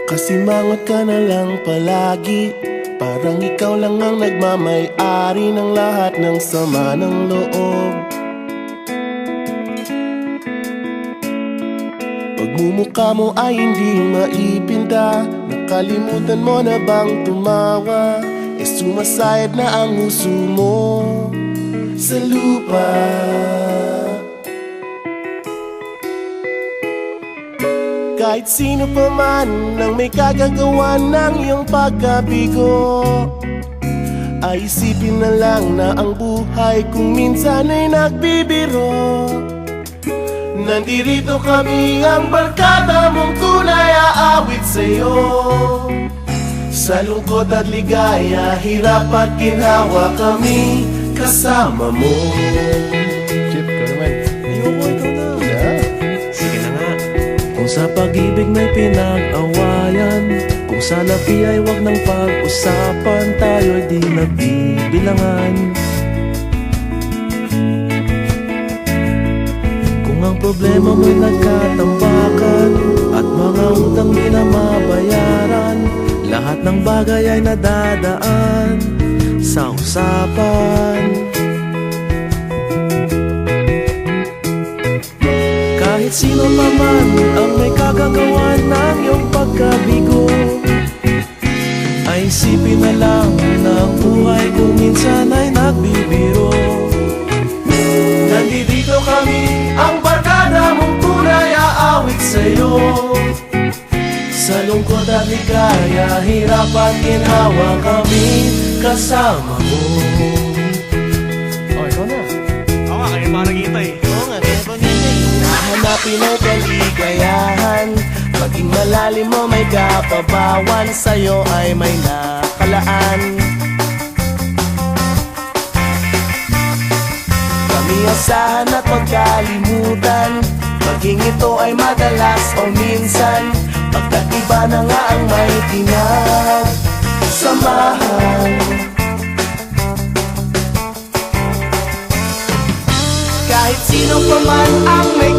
Kasimangot ka na lang palagi, parang ikaw lang ang nagmamay-ari ng lahat ng sama ng loob. Pagmumukha mo ay hindi maipinta, nakalimutan mo na bang tumawa? Sumasayad na ang huso mo sa lupa. Kahit sino pa man ang may kagagawa ng iyong pagkabigo, ay isipin na lang na ang buhay kung minsan ay nagbibiro. Nandirito kami, ang barkada mong tunay aawit sa'yo. Sa lungkot at ligaya, hirap at ginhawa, kami kasama mo. Chip, ikaw naman. Ayoko, ikaw na. Yeah. Sige na nga. Kung sa pag-ibig may pinag-awayan, kung sa labi ay wag nang pag-usapan, tayo'y di nagbibilangan. Kung ang problema mo'y nagkatambakan at mga utang di na mabayaran, lahat ng bagay ay nadadaan sa usapan. Kahit sino pa man ang may kagagawa ng iyong pagkabigo, ay isipin na lang na ang buhay kung minsan ay nagbibiro. Nandito kami, ang barkada mong tunay aawit sa'yo. Sa lungkot at ligaya, hirap at ginhawa, kami kasama mo. Oh, ikaw na. Oo nga, kayo pa naghihintay. Oo nga, kaya pa ganyan. Hanapin ang kaligayahan, maging malalim mo may kapabawan, sa'yo ay may nakalaan. Kami asahan at magkalimutan, maging ito ay madalas o minsan, pagkat iba na nga ang may pinagsamahan. Kahit sino pa man ang may